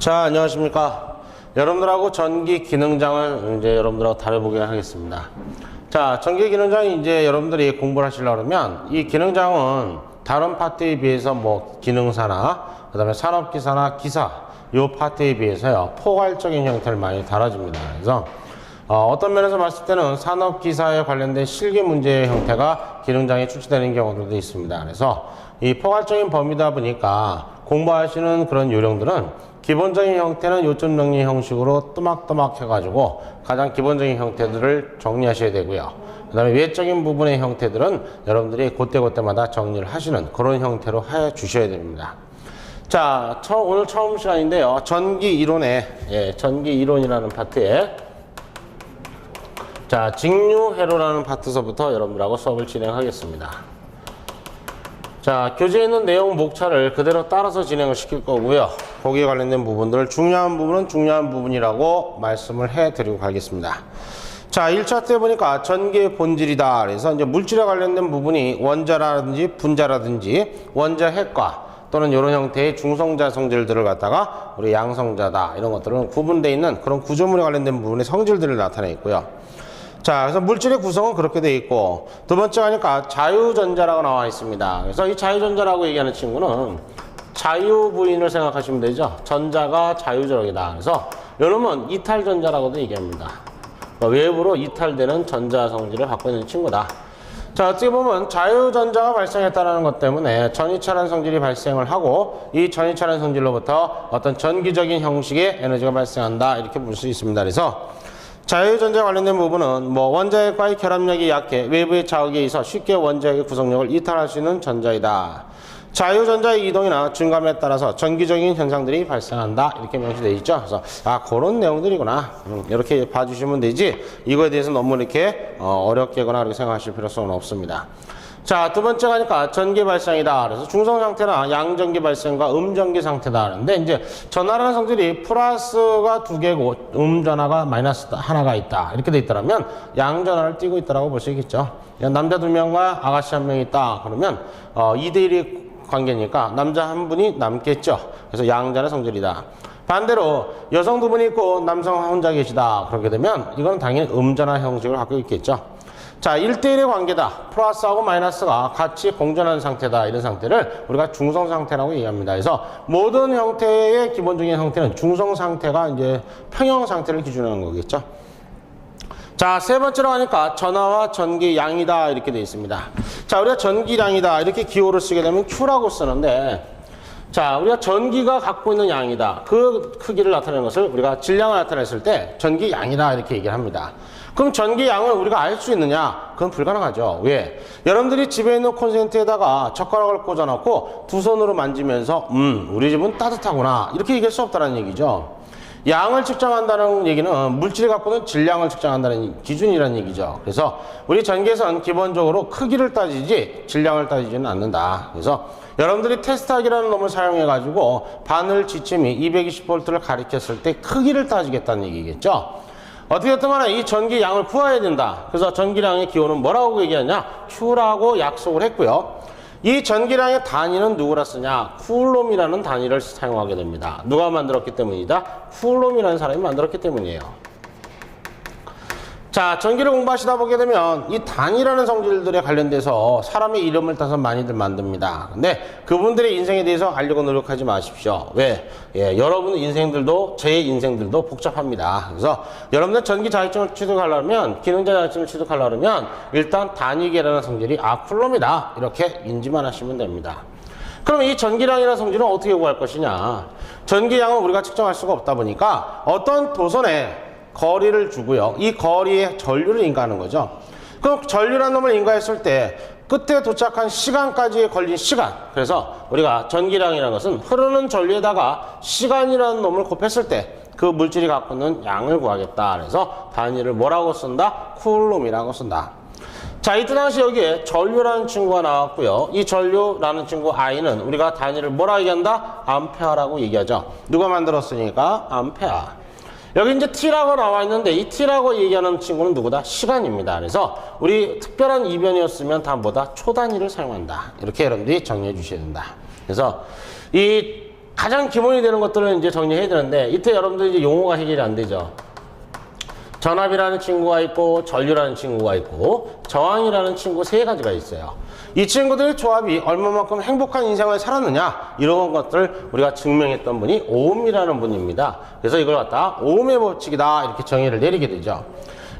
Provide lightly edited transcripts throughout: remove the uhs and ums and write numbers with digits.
자, 안녕하십니까. 여러분들하고 전기 기능장을 이제 여러분들하고 다뤄보게 하겠습니다. 자, 전기 기능장이 이제 여러분들이 공부를 하시려고 그러면 이 기능장은 다른 파트에 비해서 뭐 기능사나 그 다음에 산업기사나 기사 요 파트에 비해서요 포괄적인 형태를 많이 다뤄집니다. 그래서 어떤 면에서 봤을 때는 산업기사에 관련된 실기 문제의 형태가 기능장에 출제되는 경우들도 있습니다. 그래서 이 포괄적인 범위다 보니까 공부하시는 그런 요령들은 기본적인 형태는 요점 정리 형식으로 또박또박 해가지고 가장 기본적인 형태들을 정리하셔야 되고요. 그 다음에 외적인 부분의 형태들은 여러분들이 그때그때마다 정리를 하시는 그런 형태로 해 주셔야 됩니다. 자, 오늘 처음 시간인데요. 전기 이론이라는 파트에 자, 직류회로라는 파트서부터 여러분들하고 수업을 진행하겠습니다. 자, 교재에 있는 내용 목차를 그대로 따라서 진행을 시킬 거고요. 거기에 관련된 부분들을 중요한 부분은 중요한 부분이라고 말씀을 해드리고 가겠습니다. 자, 1차 때 보니까 전기의 본질이다. 그래서 이제 물질에 관련된 부분이 원자라든지 분자라든지 원자핵과 또는 이런 형태의 중성자 성질들을 갖다가 우리 양성자다. 이런 것들은 구분되어 있는 그런 구조물에 관련된 부분의 성질들을 나타내 있고요. 자, 그래서 물질의 구성은 그렇게 되어 있고, 두 번째 하니까 자유전자라고 나와 있습니다. 그래서 이 자유전자라고 얘기하는 친구는 자유부인을 생각하시면 되죠. 전자가 자유적이다. 그래서 이놈은 이탈전자라고도 얘기합니다. 외부로 이탈되는 전자 성질을 갖고 있는 친구다. 자, 어떻게 보면 자유전자가 발생했다는 것 때문에 전이차라는 성질이 발생을 하고, 이 전이차라는 성질로부터 어떤 전기적인 형식의 에너지가 발생한다. 이렇게 볼 수 있습니다. 그래서 자유전자 관련된 부분은 뭐 원자핵과의 결합력이 약해 외부의 자극에 의해서 쉽게 원자핵의 구성력을 이탈할 수 있는 전자이다. 자유전자의 이동이나 증감에 따라서 전기적인 현상들이 발생한다. 이렇게 명시되어 있죠. 그래서 그런 내용들이구나. 이렇게 봐주시면 되지 이거에 대해서 너무 이렇게 어렵게거나 그렇게 생각하실 필요성은 없습니다. 자, 두 번째 가니까 전기 발생이다. 그래서 중성 상태나 양전기 발생과 음전기 상태다. 그런데 이제 전하라는 성질이 플러스가 2개고 음전하가 마이너스 하나가 있다. 이렇게 돼 있다면 양전하를 띄고 있다라고 볼 수 있겠죠. 남자 2명과 아가씨 1명이 있다. 그러면 2대1의 관계니까 남자 1분이 남겠죠. 그래서 양전의 성질이다. 반대로 여성 2분이 있고 남성 혼자 계시다. 그렇게 되면 이건 당연히 음전화 형식을 갖고 있겠죠. 자, 1대1의 관계다. 플러스하고 마이너스가 같이 공존하는 상태다. 이런 상태를 우리가 중성 상태라고 얘기합니다. 그래서 모든 형태의 기본적인 형태는 중성 상태가 이제 평형 상태를 기준으로 하는 거겠죠. 자, 세 번째로 하니까 전하와 전기 양이다. 이렇게 되어 있습니다. 자, 우리가 전기량이다. 이렇게 기호를 쓰게 되면 Q라고 쓰는데, 자, 우리가 전기가 갖고 있는 양이다. 그 크기를 나타내는 것을 우리가 질량을 나타냈을 때 전기양이다. 이렇게 얘기를 합니다. 그럼 전기양을 우리가 알 수 있느냐? 그건 불가능하죠. 왜? 여러분들이 집에 있는 콘센트에다가 젓가락을 꽂아놓고 두 손으로 만지면서 우리 집은 따뜻하구나. 이렇게 얘기할 수 없다는 얘기죠. 양을 측정한다는 얘기는 물질이 갖고 있는 질량을 측정한다는 기준이라는 얘기죠. 그래서 우리 전기에서는 기본적으로 크기를 따지지 질량을 따지지는 않는다. 그래서 여러분들이 테스트하기라는 놈을 사용해 가지고 바늘 지침이 220V를 가리켰을 때 크기를 따지겠다는 얘기겠죠. 어떻게 됐든 간에 이 전기 양을 구해야 된다. 그래서 전기량의 기호는 뭐라고 얘기하냐? Q라고 약속을 했고요. 이 전기량의 단위는 누구라 쓰냐? 쿨롬이라는 단위를 사용하게 됩니다. 누가 만들었기 때문이다? 쿨롬이라는 사람이 만들었기 때문이에요. 자, 전기를 공부하시다 보게 되면 이 단위라는 성질들에 관련돼서 사람의 이름을 따서 많이들 만듭니다. 근데 그분들의 인생에 대해서 알려고 노력하지 마십시오. 왜? 여러분 인생들도 제 인생들도 복잡합니다. 그래서 여러분들 전기 자율증을 취득하려면 기능자 자율증을 취득하려면 일단 단위계라는 성질이 쿨롬이다. 이렇게 인지만 하시면 됩니다. 그럼 이 전기량이라는 성질은 어떻게 구할 것이냐? 전기량은 우리가 측정할 수가 없다 보니까 어떤 도선에 거리를 주고요. 이 거리에 전류를 인가하는 거죠. 그럼 전류라는 놈을 인가했을 때 끝에 도착한 시간까지 걸린 시간. 그래서 우리가 전기량이라는 것은 흐르는 전류에다가 시간이라는 놈을 곱했을 때 그 물질이 갖고 있는 양을 구하겠다. 그래서 단위를 뭐라고 쓴다? 쿨롬이라고 쓴다. 자, 이때 당시 여기에 전류라는 친구가 나왔고요. 이 전류라는 친구 I는 우리가 단위를 뭐라고 얘기한다? 암페어라고 얘기하죠. 누가 만들었으니까 암페어. 여기 이제 T라고 나와 있는데 이 T라고 얘기하는 친구는 누구다? 시간입니다. 그래서 우리 특별한 이변이었으면 다 뭐다? 초단위를 사용한다. 이렇게 여러분들이 정리해 주셔야 된다. 그래서 이 가장 기본이 되는 것들을 이제 정리해야 되는데, 이때 여러분들 이제 용어가 해결이 안 되죠. 전압이라는 친구가 있고, 전류라는 친구가 있고, 저항이라는 친구 세 가지가 있어요. 이 친구들의 조합이 얼마만큼 행복한 인생을 살았느냐, 이런 것들을 우리가 증명했던 분이 오음이라는 분입니다. 그래서 이걸 갖다 오음의 법칙이다, 이렇게 정의를 내리게 되죠.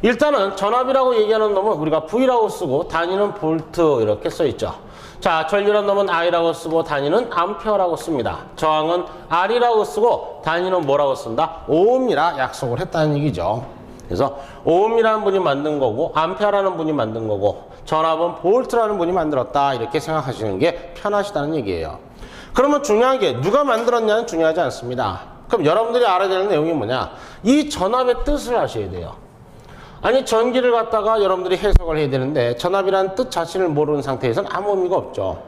일단은 전압이라고 얘기하는 놈은 우리가 V라고 쓰고 단위는 볼트 이렇게 써 있죠. 자, 전류라는 놈은 I라고 쓰고 단위는 암페어라고 씁니다. 저항은 R이라고 쓰고 단위는 뭐라고 쓴다? 오음이라 약속을 했다는 얘기죠. 그래서 오음이라는 분이 만든 거고 암페어라는 분이 만든 거고 전압은 볼트라는 분이 만들었다, 이렇게 생각하시는 게 편하시다는 얘기예요. 그러면 중요한 게 누가 만들었냐는 중요하지 않습니다. 그럼 여러분들이 알아야 되는 내용이 뭐냐? 이 전압의 뜻을 아셔야 돼요. 아니, 전기를 갖다가 여러분들이 해석을 해야 되는데 전압이라는 뜻 자체를 모르는 상태에서는 아무 의미가 없죠.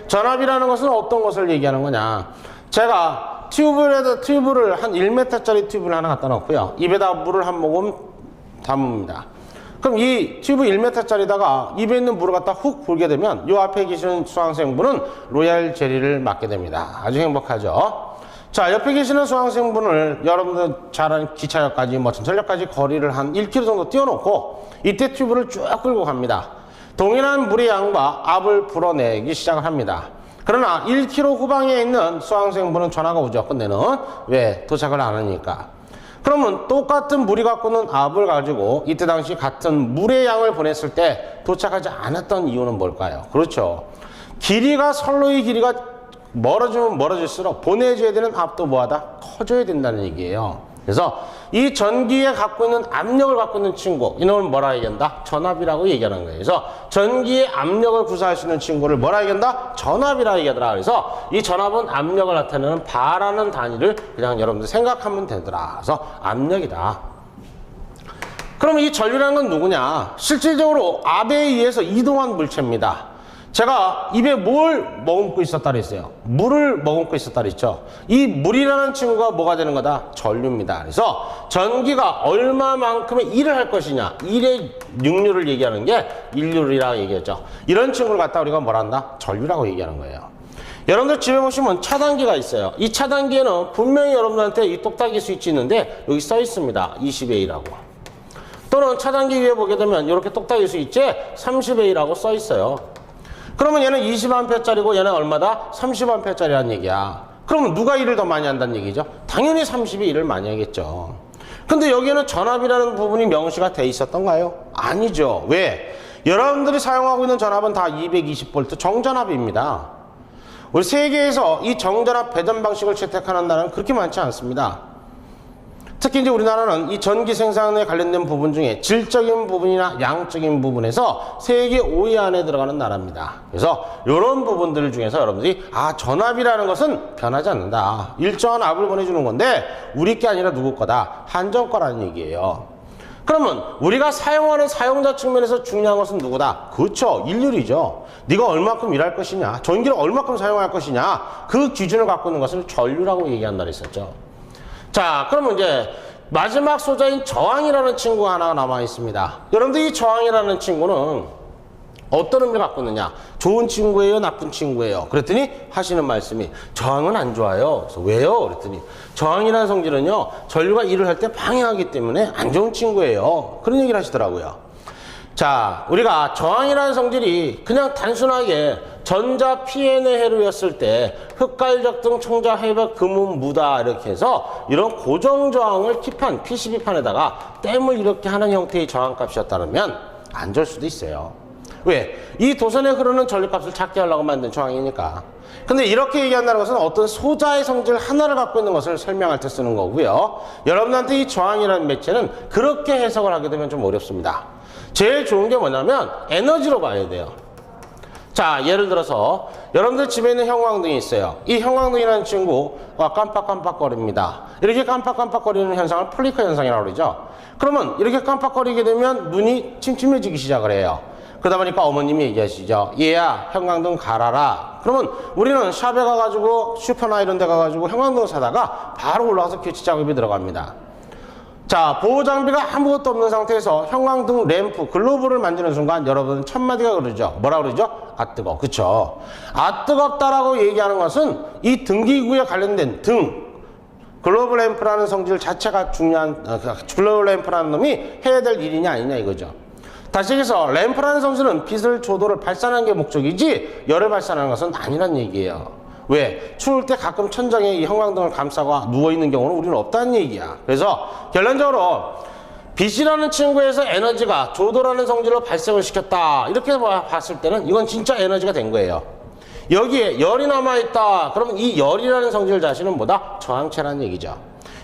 전압이라는 것은 어떤 것을 얘기하는 거냐? 제가 튜브를 한 1m짜리 튜브를 하나 갖다 놓고요, 입에다 물을 한 모금 담습니다. 그럼 이 튜브 1m짜리다가 입에 있는 물을 갖다 훅 불게 되면 이 앞에 계시는 수강생분은 로얄 젤리를 맞게 됩니다. 아주 행복하죠. 자, 옆에 계시는 수강생분을 여러분들 잘 아는 기차역까지 뭐 전철역까지 거리를 한 1km 정도 띄워놓고 이때 튜브를 쭉 끌고 갑니다. 동일한 물의 양과 압을 불어내기 시작을 합니다. 그러나 1km 후방에 있는 수강생분은 전화가 오죠. 근데는 왜? 도착을 안 하니까. 그러면 똑같은 물이 갖고 있는 압을 가지고 이때 당시 같은 물의 양을 보냈을 때 도착하지 않았던 이유는 뭘까요? 그렇죠. 선로의 길이가 멀어지면 멀어질수록 보내줘야 되는 압도 뭐하다? 커져야 된다는 얘기예요. 그래서 이 전기에 갖고 있는 압력을 갖고 있는 친구, 이놈을 뭐라 얘기한다? 전압이라고 얘기하는 거예요. 그래서 전기의 압력을 구사할 수 있는 친구를 뭐라 얘기한다? 전압이라고 얘기하더라. 그래서 이 전압은 압력을 나타내는 바라는 단위를 그냥 여러분들 생각하면 되더라. 그래서 압력이다. 그럼 이 전류라는 건 누구냐? 실질적으로 압에 의해서 이동한 물체입니다. 제가 입에 뭘 머금고 있었다 그랬어요? 물을 머금고 있었다 그랬죠? 이 물이라는 친구가 뭐가 되는 거다? 전류입니다. 그래서 전기가 얼마만큼의 일을 할 것이냐, 일의 능률을 얘기하는 게 인류라고 얘기했죠. 이런 친구를 갖다 우리가 뭐라 한다? 전류라고 얘기하는 거예요. 여러분들 집에 보시면 차단기가 있어요. 이 차단기에는 분명히 여러분들한테 이 똑딱이 스위치 있는데 여기 써 있습니다. 20A라고. 또는 차단기 위에 보게 되면 이렇게 똑딱이 스위치에 30A라고 써 있어요. 그러면 얘는 20A짜리고 얘는 얼마다? 30A짜리라는 얘기야. 그러면 누가 일을 더 많이 한다는 얘기죠? 당연히 30이 일을 많이 하겠죠. 근데 여기에는 전압이라는 부분이 명시가 돼 있었던가요? 아니죠. 왜? 여러분들이 사용하고 있는 전압은 다 220V 정전압입니다. 우리 세계에서 이 정전압 배전 방식을 채택하는 나라는 그렇게 많지 않습니다. 특히 이제 우리나라는 이 전기 생산에 관련된 부분 중에 질적인 부분이나 양적인 부분에서 세계 5위 안에 들어가는 나라입니다. 그래서 이런 부분들 중에서 여러분들이 전압이라는 것은 변하지 않는다. 일정한 압을 보내주는 건데 우리 게 아니라 누구 거다? 한정 거라는 얘기예요. 그러면 우리가 사용하는 사용자 측면에서 중요한 것은 누구다? 그렇죠. 인류이죠. 네가 얼마큼 일할 것이냐, 전기를 얼마큼 사용할 것이냐, 그 기준을 갖고 있는 것을 전류라고 얘기한다 그랬었죠. 자, 그러면 이제 마지막 소자인 저항이라는 친구가 하나가 남아 있습니다. 여러분들 이 저항이라는 친구는 어떤 의미를 갖고 있느냐? 좋은 친구예요? 나쁜 친구예요? 그랬더니 하시는 말씀이 저항은 안 좋아요. 그래서 왜요? 그랬더니 저항이라는 성질은요, 전류가 일을 할 때 방해하기 때문에 안 좋은 친구예요. 그런 얘기를 하시더라고요. 자, 우리가 저항이라는 성질이 그냥 단순하게 전자 PN의 해로였을 때 흑갈적 등 총자 해벽 금은 무다 이렇게 해서 이런 고정 저항을 팁판 PCB판에다가 댐을 이렇게 하는 형태의 저항값이었다면 안 좋을 수도 있어요. 왜? 이 도선에 흐르는 전류값을 작게 하려고 만든 저항이니까. 근데 이렇게 얘기한다는 것은 어떤 소자의 성질 하나를 갖고 있는 것을 설명할 때 쓰는 거고요. 여러분한테 이 저항이라는 매체는 그렇게 해석을 하게 되면 좀 어렵습니다. 제일 좋은 게 뭐냐면 에너지로 봐야 돼요. 자, 예를 들어서 여러분들 집에 있는 형광등이 있어요. 이 형광등이라는 친구가 깜빡깜빡거립니다. 이렇게 깜빡깜빡거리는 현상을 플리커 현상이라고 그러죠. 그러면 이렇게 깜빡거리게 되면 눈이 침침해지기 시작을 해요. 그러다 보니까 어머님이 얘기하시죠. 얘야, 형광등 갈아라. 그러면 우리는 샵에 가가지고 슈퍼나 이런 데 가가지고 형광등을 사다가 바로 올라가서 교체 작업이 들어갑니다. 자, 보호 장비가 아무것도 없는 상태에서 형광등, 램프, 글로브를 만지는 순간 여러분 첫마디가 그러죠. 뭐라 그러죠? 아 뜨거. 그쵸? 아 뜨겁다라고 얘기하는 것은 이 등기구에 관련된 등, 글로브 램프라는 성질 자체가 중요한, 글로브 램프라는 놈이 해야 될 일이냐 아니냐 이거죠. 다시 얘기해서 램프라는 성질은 빛을, 조도를 발산하는 게 목적이지 열을 발산하는 것은 아니란 얘기예요. 왜? 추울 때 가끔 천장에 이 형광등을 감싸고 누워있는 경우는 우리는 없다는 얘기야. 그래서 결론적으로 빛이라는 친구에서 에너지가 조도라는 성질로 발생을 시켰다. 이렇게 봤을 때는 이건 진짜 에너지가 된 거예요. 여기에 열이 남아있다. 그러면 이 열이라는 성질 자신은 뭐다? 저항체라는 얘기죠.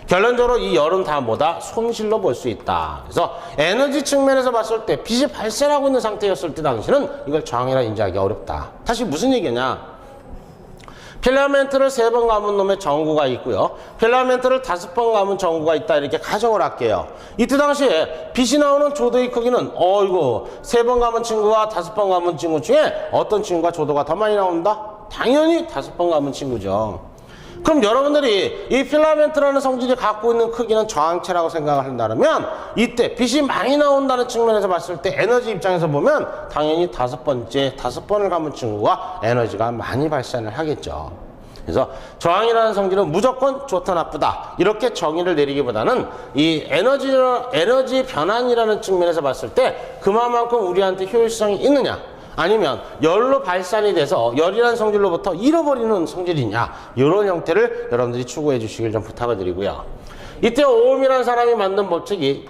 결론적으로 이 열은 다 뭐다? 손실로 볼 수 있다. 그래서 에너지 측면에서 봤을 때 빛이 발생하고 있는 상태였을 때 당시는 이걸 저항이라 인지하기 어렵다. 다시 무슨 얘기냐? 필라멘트를 3번 감은 놈의 전구가 있고요. 필라멘트를 5번 감은 전구가 있다. 이렇게 가정을 할게요. 이때 당시에 빛이 나오는 조도의 크기는 이거 3번 감은 친구와 5번 감은 친구 중에 어떤 친구가 조도가 더 많이 나온다? 당연히 5번 감은 친구죠. 그럼 여러분들이 이 필라멘트라는 성질이 갖고 있는 크기는 저항체라고 생각을 한다면 이때 빛이 많이 나온다는 측면에서 봤을 때 에너지 입장에서 보면 당연히 5번을 감은 친구가 에너지가 많이 발산을 하겠죠. 그래서 저항이라는 성질은 무조건 좋다 나쁘다 이렇게 정의를 내리기보다는 이 에너지 변환이라는 측면에서 봤을 때 그만큼 우리한테 효율성이 있느냐, 아니면 열로 발산이 돼서 열이라는 성질로부터 잃어버리는 성질이냐, 이런 형태를 여러분들이 추구해 주시길 좀 부탁을 드리고요. 이때 오음이라는 사람이 만든 법칙이,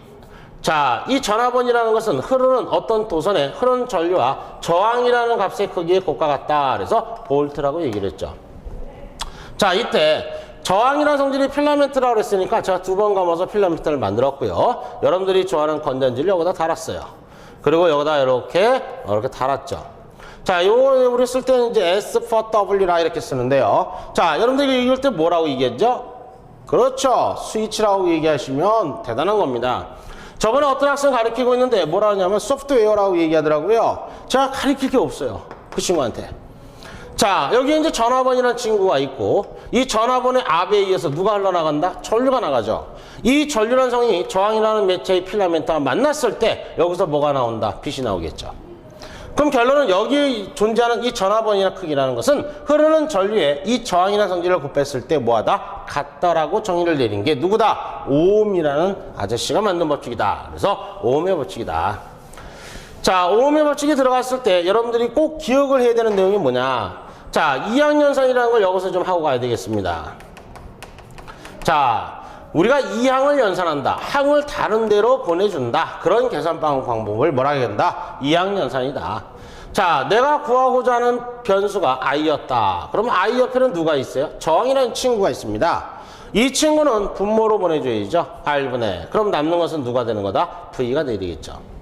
자, 이 전압원이라는 것은 흐르는 어떤 도선에 흐르는 전류와 저항이라는 값의 크기의 곱과 같다. 그래서 볼트라고 얘기를 했죠. 자, 이때 저항이라는 성질이 필라멘트라고 그랬으니까 제가 2번 감아서 필라멘트를 만들었고요. 여러분들이 좋아하는 건전지를 여기다 달았어요. 그리고 여기다 이렇게 달았죠. 자, 요거 우리 쓸 때는 이제 S4W라 이렇게 쓰는데요. 자, 여러분들이 읽을 때 뭐라고 얘기했죠? 그렇죠. 스위치라고 얘기하시면 대단한 겁니다. 저번에 어떤 학생 가르치고 있는데 뭐라 하냐면 소프트웨어라고 얘기하더라고요. 제가 가르칠 게 없어요. 그 친구한테. 자, 여기 이제 전압원이라는 친구가 있고 이 전압원의 압에 의해서 누가 흘러나간다? 전류가 나가죠. 이 전류라는 성이 저항이라는 매체의 필라멘트와 만났을 때 여기서 뭐가 나온다? 빛이 나오겠죠. 그럼 결론은 여기 존재하는 이 전압원이나 크기라는 것은 흐르는 전류에 이 저항이라는 성질을 곱했을 때 뭐하다? 같다라고 정의를 내린 게 누구다? 오음이라는 아저씨가 만든 법칙이다. 그래서 오음의 법칙이다. 자, 오음의 법칙이 들어갔을 때 여러분들이 꼭 기억을 해야 되는 내용이 뭐냐? 자, 이항연산이라는 걸 여기서 좀 하고 가야 되겠습니다. 자, 우리가 이항을 연산한다. 항을 다른 데로 보내준다. 그런 계산 방법을 뭐라 한다? 이항연산이다. 자, 내가 구하고자 하는 변수가 i였다. 그러면 i 옆에는 누가 있어요? 저항이라는 친구가 있습니다. 이 친구는 분모로 보내줘야죠. r분의. 그럼 남는 것은 누가 되는 거다? v가 되겠죠.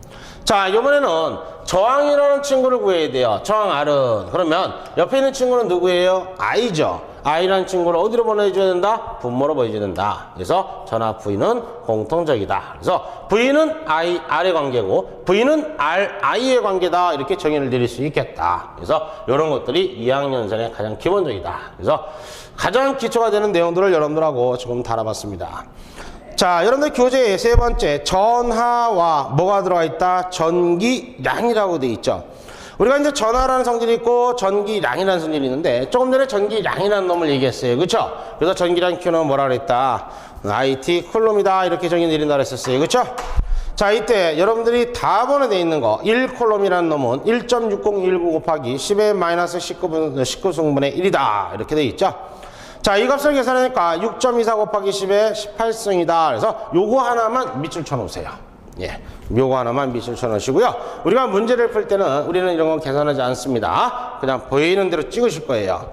자, 이번에는 저항이라는 친구를 구해야 돼요. 저항 R은. 그러면 옆에 있는 친구는 누구예요? I죠. I라는 친구를 어디로 보내줘야 된다? 분모로 보내줘야 된다. 그래서 전압 V는 공통적이다. 그래서 V는 I, R의 관계고 V는 R, I의 관계다. 이렇게 정의를 내릴 수 있겠다. 그래서 이런 것들이 이항연산의 가장 기본적이다. 그래서 가장 기초가 되는 내용들을 여러분들하고 지금 다뤄봤습니다. 자, 여러분들 교재에 3번째 전하와 뭐가 들어가 있다? 전기량이라고 돼 있죠. 우리가 이제 전하라는 성질이 있고 전기량이라는 성질이 있는데 조금 전에 전기량이라는 놈을 얘기했어요. 그렇죠? 그래서 전기량 Q는 뭐라 그랬다? IT 쿨롬이다. 이렇게 정의 내린다 그랬었어요. 그렇죠? 자, 이때 여러분들이 답번에 돼 있는 거 1콜롬이라는 놈은 1.6019 곱하기 10의 마이너스 19승분의 1이다. 이렇게 돼 있죠. 자, 이 값을 계산하니까 6.24 곱하기 10의 18승이다. 그래서 요거 하나만 밑줄 쳐놓으세요. 예, 요거 하나만 밑줄 쳐놓으시고요. 우리가 문제를 풀 때는 우리는 이런 거 계산하지 않습니다. 그냥 보이는 대로 찍으실 거예요.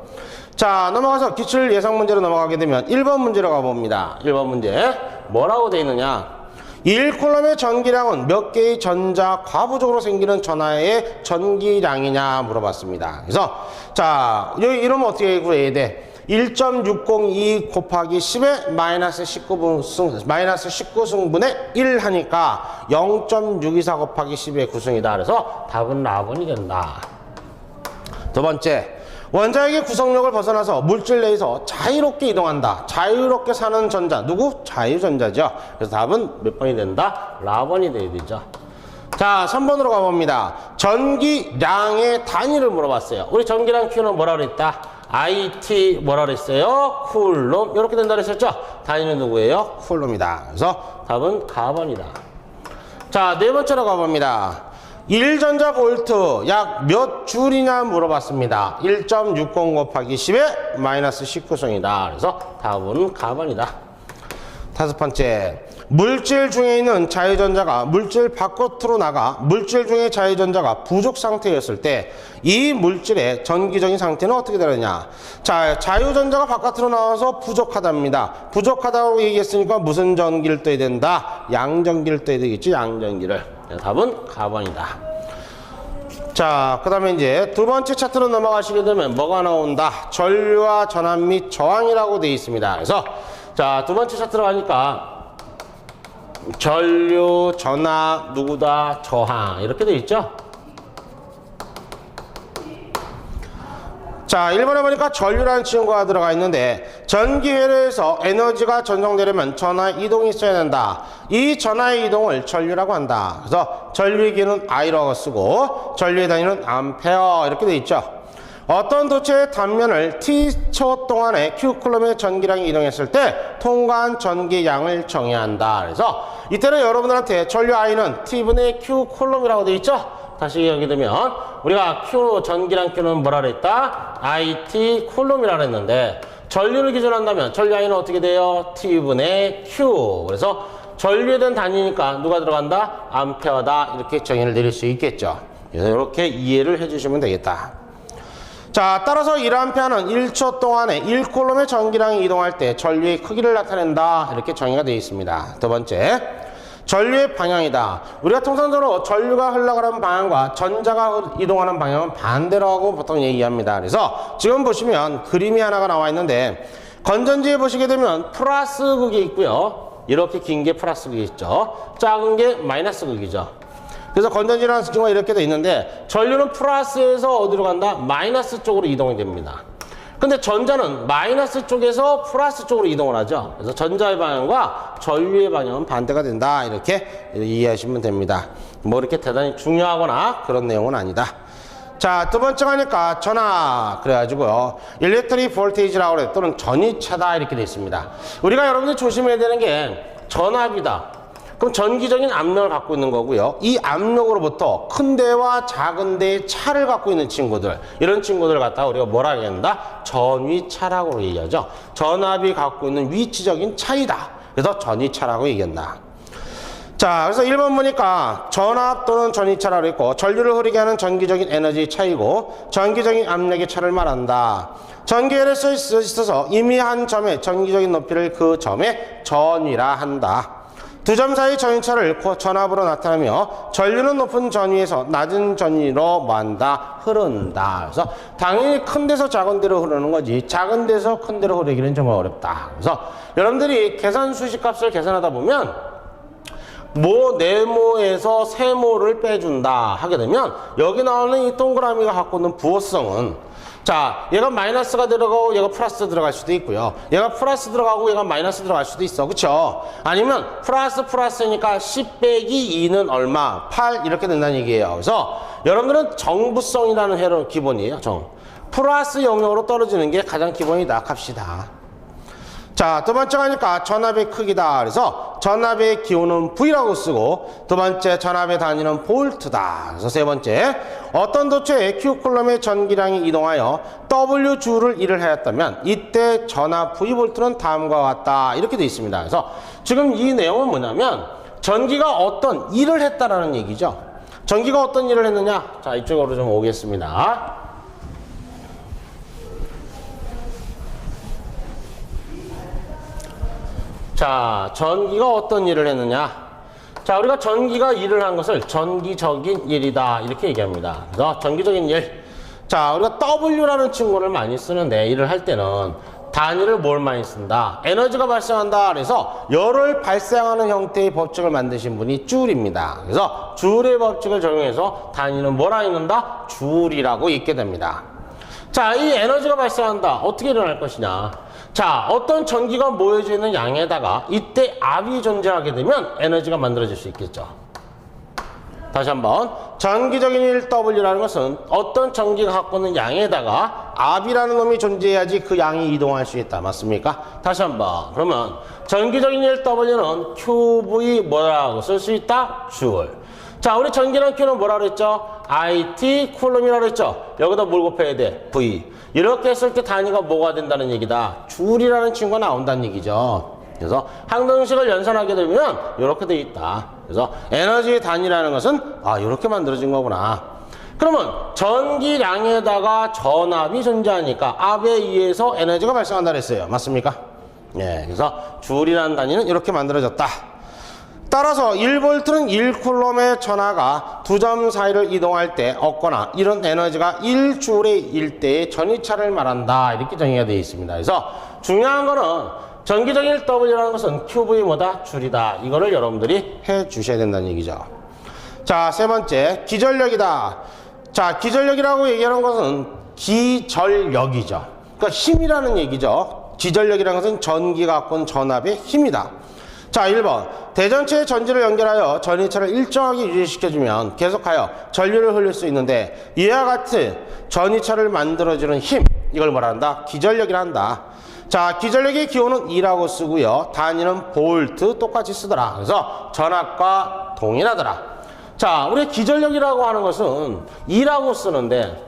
자, 넘어가서 기출 예상 문제로 넘어가게 되면 1번 문제로 가봅니다. 1번 문제 뭐라고 돼 있느냐? 1콜럼의 전기량은 몇 개의 전자 과부적으로 생기는 전하의 전기량이냐 물어봤습니다. 그래서 자, 여기 이러면 어떻게 구해야 돼? 1.602 곱하기 10의 마이너스 19승분의 1 하니까 0.624 곱하기 10의 9승이다. 그래서 답은 라번이 된다. 두 번째, 원자핵의 구성력을 벗어나서 물질 내에서 자유롭게 이동한다. 자유롭게 사는 전자. 누구? 자유전자죠. 그래서 답은 몇 번이 된다? 라번이 돼야 되죠. 자, 3번으로 가봅니다. 전기량의 단위를 물어봤어요. 우리 전기량 Q는 뭐라 그랬다? IT 뭐라 그랬어요? 쿨롬. 이렇게 된다 그랬었죠? 단위는 누구예요? 쿨롬이다. 그래서 답은 가번이다. 자, 네 번째로 가봅니다. 1전자 볼트 약 몇 줄이냐 물어봤습니다. 1.60 곱하기 10의 마이너스 19승이다. 그래서 답은 가번이다. 다섯 번째. 물질 중에 있는 자유전자가 물질 바깥으로 나가 물질 중에 자유전자가 부족 상태였을 때 이 물질의 전기적인 상태는 어떻게 되느냐. 자, 자유전자가 바깥으로 나와서 부족하답니다. 부족하다고 얘기했으니까 무슨 전기를 떠야 된다? 양전기를 떠야 되겠지. 양전기를. 답은 가번이다. 자, 그 다음에 이제 두 번째 차트로 넘어가시게 되면 뭐가 나온다? 전류와 전압 및 저항이라고 되어 있습니다. 그래서 자, 두 번째 차트로 가니까 전류, 전압, 누구다, 저항 이렇게 되어 있죠. 자, 1번에 보니까 전류라는 친구가 들어가 있는데 전기회로에서 에너지가 전송되려면 전하 이동이 있어야 된다. 이 전하의 이동을 전류라고 한다. 그래서 전류의 기호는 I라고 쓰고 전류의 단위는 암페어 이렇게 되어 있죠. 어떤 도체의 단면을 T초 동안에 Q쿨럼의 전기량이 이동했을 때 통과한 전기량을 정해야 한다. 그래서 이때는 여러분들한테 전류 I는 T분의 Q쿨럼이라고 되어 있죠. 다시 여기 되면 우리가 Q 전기량 Q는 뭐라 그랬다? IT 쿨럼이라 그랬는데 전류를 기준으로 한다면 전류 I는 어떻게 돼요? T분의 Q. 그래서 전류에 대한 단위니까 누가 들어간다? 암페어다. 이렇게 정의를 내릴 수 있겠죠. 그래서 이렇게 이해를 해주시면 되겠다. 자, 따라서 1A는 1초 동안에 1쿨럼의 전기량이 이동할 때 전류의 크기를 나타낸다. 이렇게 정의가 되어 있습니다. 두 번째, 전류의 방향이다. 우리가 통상적으로 전류가 흘러가는 방향과 전자가 이동하는 방향은 반대로 하고 보통 얘기합니다. 그래서 지금 보시면 그림이 하나가 나와 있는데 건전지에 보시게 되면 플러스 극이 있고요. 이렇게 긴 게 플러스 극이 있죠. 작은 게 마이너스 극이죠. 그래서 건전지라는 경우가 이렇게 돼 있는데 전류는 플러스에서 어디로 간다? 마이너스 쪽으로 이동이 됩니다. 근데 전자는 마이너스 쪽에서 플러스 쪽으로 이동을 하죠. 그래서 전자의 방향과 전류의 방향은 반대가 된다. 이렇게 이해하시면 됩니다. 뭐 이렇게 대단히 중요하거나 그런 내용은 아니다. 자, 두 번째가 하니까 전압. 그래가지고요. 일렉트릭 볼테이지라고 그래요. 또는 전위차다. 이렇게 되어 있습니다. 우리가 여러분들이 조심해야 되는 게 전압이다. 그럼 전기적인 압력을 갖고 있는 거고요. 이 압력으로부터 큰 데와 작은 데의 차를 갖고 있는 친구들, 이런 친구들을 갖다가 우리가 뭐라 얘기한다? 전위차라고 얘기하죠. 전압이 갖고 있는 위치적인 차이다. 그래서 전위차라고 얘기한다. 자, 그래서 1번 보니까 전압 또는 전위차라고 했고 전류를 흐르게 하는 전기적인 에너지의 차이고 전기적인 압력의 차를 말한다. 전기열에 써 있어서 이미 한 점의 전기적인 높이를 그 점의 전위라 한다. 두 점 사이 전위차를 전압으로 나타내며 전류는 높은 전위에서 낮은 전위로 뭐한다? 흐른다. 그래서 당연히 큰 데서 작은 데로 흐르는 거지 작은 데서 큰 데로 흐르기는 좀 어렵다. 그래서 여러분들이 계산 수식값을 계산하다 보면 네모에서 세모를 빼준다 하게 되면 여기 나오는 이 동그라미가 갖고 있는 부호성은 자, 얘가 마이너스가 들어가고 얘가 플러스 들어갈 수도 있고요. 얘가 플러스 들어가고 얘가 마이너스 들어갈 수도 있어. 그쵸? 아니면 플러스니까 10 빼기 2는 얼마? 8 이렇게 된다는 얘기예요. 그래서 여러분들은 정부성이라는 회로 기본이에요. 플러스 영역으로 떨어지는 게 가장 기본이다 합시다. 자, 두 번째가 하니까 전압의 크기다. 그래서 전압의 기호는 V라고 쓰고 두 번째 전압의 단위는 볼트다. 그래서 세 번째, 어떤 도체에 Q쿨럼의 전기량이 이동하여 W주를 일을 하였다면 이때 전압 V볼트는 다음과 같다. 이렇게 되어 있습니다. 그래서 지금 이 내용은 뭐냐면 전기가 어떤 일을 했다라는 얘기죠. 전기가 어떤 일을 했느냐? 자, 이쪽으로 좀 오겠습니다. 자, 전기가 어떤 일을 했느냐? 자, 우리가 전기가 일을 한 것을 전기적인 일이다. 이렇게 얘기합니다. 그래서 전기적인 일. 자, 우리가 W라는 친구를 많이 쓰는데 일을 할 때는 단위를 뭘 많이 쓴다? 에너지가 발생한다. 그래서 열을 발생하는 형태의 법칙을 만드신 분이 줄입니다. 그래서 줄의 법칙을 적용해서 단위는 뭐라 읽는다? 줄이라고 읽게 됩니다. 자, 이 에너지가 발생한다. 어떻게 일어날 것이냐. 자, 어떤 전기가 모여져 있는 양에다가 이때 압이 존재하게 되면 에너지가 만들어질 수 있겠죠. 다시 한번. 전기적인 1W라는 것은 어떤 전기가 갖고 있는 양에다가 압이라는 놈이 존재해야지 그 양이 이동할 수 있다. 맞습니까? 다시 한번. 그러면 전기적인 1W는 QV 뭐라고 쓸 수 있다? 줄. 자, 우리 전기랑 Q는 뭐라 그랬죠? IT 쿨럼이라고 그랬죠? 여기다 뭘 곱해야 돼? V. 이렇게 했을 때 단위가 뭐가 된다는 얘기다? 줄이라는 친구가 나온다는 얘기죠. 그래서 항등식을 연산하게 되면 이렇게 돼 있다. 그래서 에너지의 단위라는 것은 이렇게 만들어진 거구나. 그러면 전기량에다가 전압이 존재하니까 압에 의해서 에너지가 발생한다 그랬어요. 맞습니까? 네, 그래서 줄이라는 단위는 이렇게 만들어졌다. 따라서 1V는 1쿨럼의 전하가 두 점 사이를 이동할 때 얻거나 이런 에너지가 1줄의 일대의 전이차를 말한다. 이렇게 정의가 되어 있습니다. 그래서 중요한 거는 전기적인 1W라는 것은 QV 뭐다? 줄이다. 이거를 여러분들이 해 주셔야 된다는 얘기죠. 자, 세 번째, 기전력이다. 자, 기전력이라고 얘기하는 것은 기전력이죠. 그러니까 힘이라는 얘기죠. 기전력이라는 것은 전기가 갖고 있는 전압의 힘이다. 자, 1번. 대전체의 전지를 연결하여 전이차를 일정하게 유지시켜주면 계속하여 전류를 흘릴 수 있는데 이와 같은 전이차를 만들어주는 힘, 이걸 뭐라 한다? 기전력이라 한다. 자, 기전력의 기호는 E라고 쓰고요. 단위는 볼트 똑같이 쓰더라. 그래서 전압과 동일하더라. 자, 우리 기전력이라고 하는 것은 E라고 쓰는데,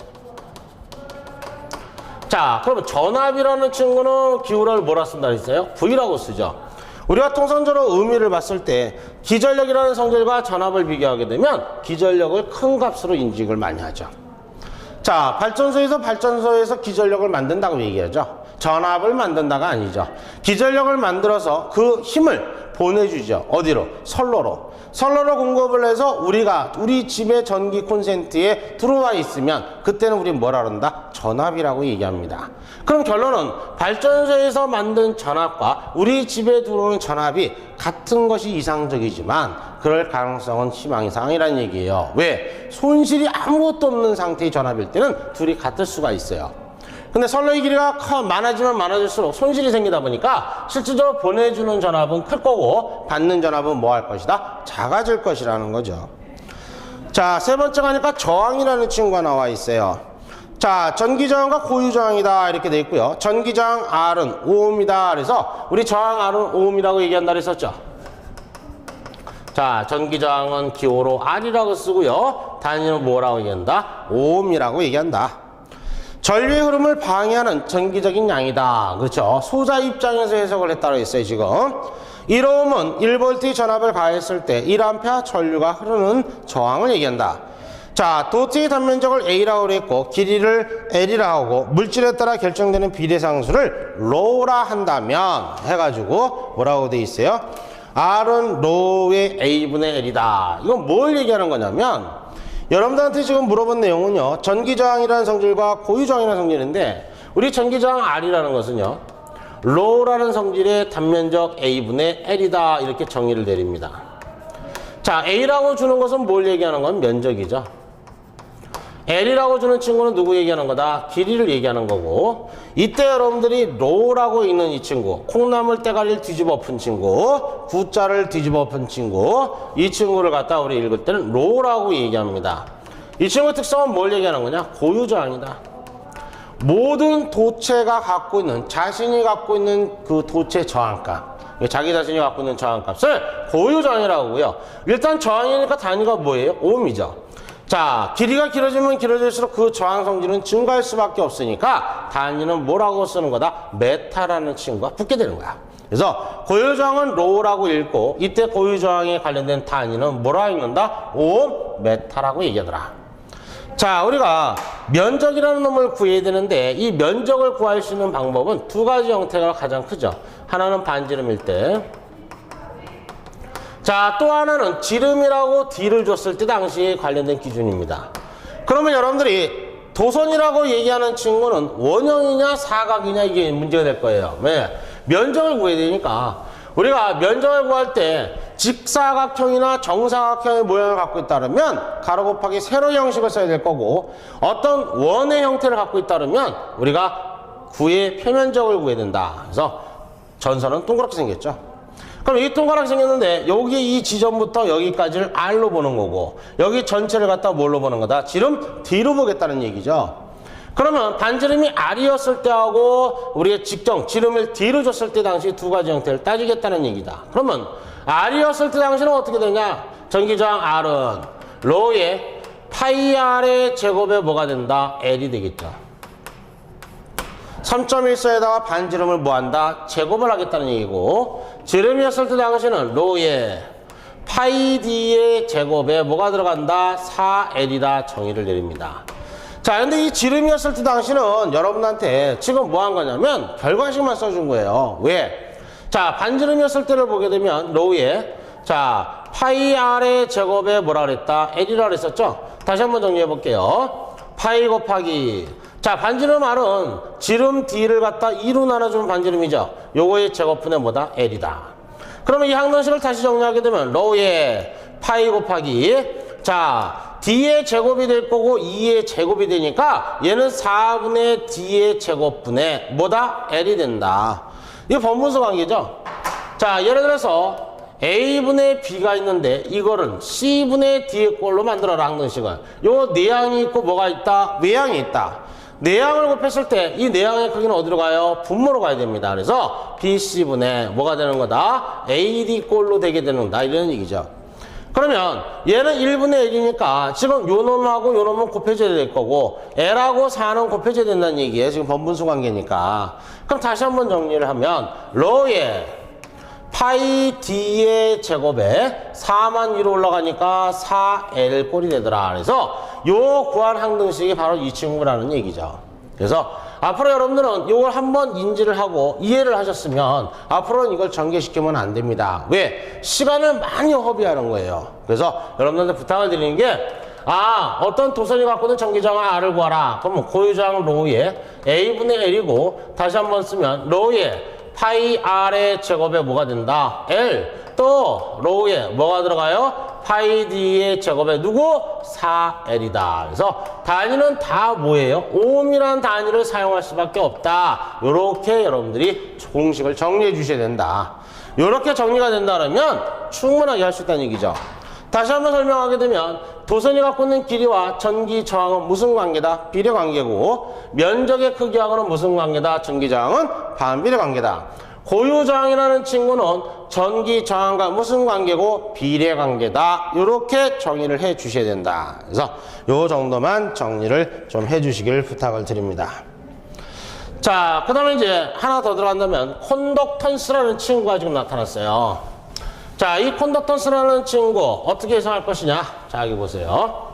자, 그러면 전압이라는 친구는 기호를 뭐라 쓴다 했어요? V라고 쓰죠. 우리가 통상적으로 의미를 봤을 때 기전력이라는 성질과 전압을 비교하게 되면 기전력을 큰 값으로 인식을 많이 하죠. 자, 발전소에서 기전력을 만든다고 얘기하죠. 전압을 만든다가 아니죠. 기전력을 만들어서 그 힘을 보내주죠. 어디로? 선로로. 선로로 공급을 해서 우리 집의 전기 콘센트에 들어와 있으면 그때는 우리 뭐라 그런다? 전압이라고 얘기합니다. 그럼 결론은 발전소에서 만든 전압과 우리 집에 들어오는 전압이 같은 것이 이상적이지만 그럴 가능성은 희망이상이라는 얘기예요. 왜? 손실이 아무것도 없는 상태의 전압일 때는 둘이 같을 수가 있어요. 근데 선로의 길이가 많아지면 많아질수록 손실이 생기다 보니까 실질적으로 보내주는 전압은 클 거고 받는 전압은 뭐 할 것이다? 작아질 것이라는 거죠. 자, 세 번째 가니까 저항이라는 친구가 나와 있어요. 자, 전기저항과 고유저항이다 이렇게 돼 있고요. 전기저항 R은 5ohm이다. 그래서 우리 저항 R은 5ohm이라고 얘기한다 그랬었죠. 자, 전기저항은 기호로 R이라고 쓰고요. 단위는 뭐라고 얘기한다? 5ohm이라고 얘기한다. 전류의 흐름을 방해하는 전기적인 양이다. 그렇죠? 소자 입장에서 해석을 했다고 했어요, 지금. 1ohm은 1V의 전압을 가했을 때 1A 전류가 흐르는 저항을 얘기한다. 자, 도트의 단면적을 A라고 했고 길이를 L이라고 하고 물질에 따라 결정되는 비례상수를 ρ라 한다면 해가지고 뭐라고 돼 있어요? R은 ρ의 A분의 L이다. 이건 뭘 얘기하는 거냐면 여러분들한테 지금 물어본 내용은요, 전기저항이라는 성질과 고유저항이라는 성질인데 우리 전기저항 R이라는 것은요 ρ라는 성질의 단면적 A분의 L이다 이렇게 정의를 내립니다. 자, A라고 주는 것은 뭘 얘기하는 건? 면적이죠. L이라고 주는 친구는 누구 얘기하는 거다? 길이를 얘기하는 거고, 이때 여러분들이 로라고 있는 이 친구, 콩나물 대가리를 뒤집어 푼 친구, 구자를 뒤집어 푼 친구, 이 친구를 갖다 우리 읽을 때는 로라고 얘기합니다. 이 친구의 특성은 뭘 얘기하는 거냐? 고유저항이다. 모든 도체가 갖고 있는, 자신이 갖고 있는 그 도체 저항값, 자기 자신이 갖고 있는 저항값을 고유저항이라고 하고요. 일단 저항이니까 단위가 뭐예요? ohm이죠. 자, 길이가 길어지면 길어질수록 그 저항 성질은 증가할 수밖에 없으니까 단위는 뭐라고 쓰는 거다? 메타라는 친구가 붙게 되는 거야. 그래서 고유저항은 로라고 읽고 이때 고유저항에 관련된 단위는 뭐라고 읽는다? 오hm, 메타라고 얘기하더라. 자, 우리가 면적이라는 놈을 구해야 되는데 이 면적을 구할 수 있는 방법은 두 가지 형태가 가장 크죠. 하나는 반지름일 때, 자, 또 하나는 지름이라고 D를 줬을 때 당시에 관련된 기준입니다. 그러면 여러분들이 도선이라고 얘기하는 친구는 원형이냐 사각이냐 이게 문제가 될 거예요. 왜? 면적을 구해야 되니까 우리가 면적을 구할 때 직사각형이나 정사각형의 모양을 갖고 있다면 가로 곱하기 세로 형식을 써야 될 거고, 어떤 원의 형태를 갖고 있다면 우리가 구의 표면적을 구해야 된다. 그래서 전선은 동그랗게 생겼죠. 그럼 이 동그랗게 생겼는데 여기 이 지점부터 여기까지를 R로 보는 거고, 여기 전체를 갖다 뭘로 보는 거다? 지름 D로 보겠다는 얘기죠. 그러면 반지름이 R이었을 때하고 우리의 직경, 지름을 D로 줬을 때 당시 두 가지 형태를 따지겠다는 얘기다. 그러면 R이었을 때 당시는 어떻게 되냐? 전기저항 R은 로의 파이 R의 제곱에 뭐가 된다? L이 되겠죠. 3.14에다가 반지름을 뭐한다? 제곱을 하겠다는 얘기고, 지름이었을 때 당시는 로의 파이 D의 제곱에 뭐가 들어간다? 4L이다 정의를 내립니다. 자, 근데 이 지름이었을 때 당시는 여러분한테 지금 뭐 한 거냐면 결과식만 써준 거예요. 왜? 자, 반지름이었을 때를 보게 되면 로우에 자, 파이 R의 제곱에 뭐라 그랬다? L이라 그랬었죠? 다시 한번 정리해 볼게요. 파이 곱하기 자, 반지름 R은 지름 D를 갖다 2로 나눠주면 반지름이죠. 요거의 제곱분의 뭐다? L이다. 그러면 이 항등식을 다시 정리하게 되면 로우의 파이 곱하기 자, D의 제곱이 될 거고 2의 제곱이 되니까 얘는 4분의 D의 제곱분의 뭐다? L이 된다. 이거 번분수 관계죠. 자, 예를 들어서 A분의 B가 있는데 이거를 C분의 D의 꼴로 만들어라 항등식을. 요 내항이 있고 뭐가 있다? 외항이 있다. 내항을 곱했을 때 이 내항의 크기는 어디로 가요? 분모로 가야 됩니다. 그래서 BC분의 뭐가 되는 거다? AD 꼴로 되게 되는 거다. 이런 얘기죠. 그러면 얘는 1분의 1이니까 지금 요 놈하고 요 놈은 곱해져야 될 거고 L하고 4는 곱해져야 된다는 얘기예요. 지금 번분수 관계니까. 그럼 다시 한번 정리를 하면 로의 파이 D의 제곱에 4만 위로 올라가니까 4L 꼴이 되더라. 그래서 요 구한 항등식이 바로 이 친구라는 얘기죠. 그래서 앞으로 여러분들은 이걸 한번 인지를 하고 이해를 하셨으면 앞으로는 이걸 전개시키면 안 됩니다. 왜? 시간을 많이 허비하는 거예요. 그래서 여러분들한테 부탁을 드리는 게 어떤 도선이 갖고 있는 전기저항 R을 구하라. 그러면 고유저항 로우의 A분의 L이고 다시 한번 쓰면 로우의 파이 R의 제곱에 뭐가 된다? L. 또 로우에 뭐가 들어가요? 파이 D의 제곱에 누구? 4L이다. 그래서 단위는 다 뭐예요? 옴이라는 단위를 사용할 수밖에 없다. 요렇게 여러분들이 공식을 정리해 주셔야 된다. 요렇게 정리가 된다면 충분하게 할 수 있다는 얘기죠. 다시 한번 설명하게 되면 도선이 갖고 있는 길이와 전기 저항은 무슨 관계다? 비례 관계고, 면적의 크기하고는 무슨 관계다? 전기 저항은 반비례 관계다. 고유 저항이라는 친구는 전기 저항과 무슨 관계고? 비례 관계다. 이렇게 정의를 해 주셔야 된다. 그래서 요 정도만 정리를 좀 해 주시길 부탁을 드립니다. 자, 그 다음에 이제 하나 더 들어간다면 콘덕턴스라는 친구가 지금 나타났어요. 자, 이 콘덕턴스라는 친구 어떻게 해석할 것이냐? 자, 여기 보세요.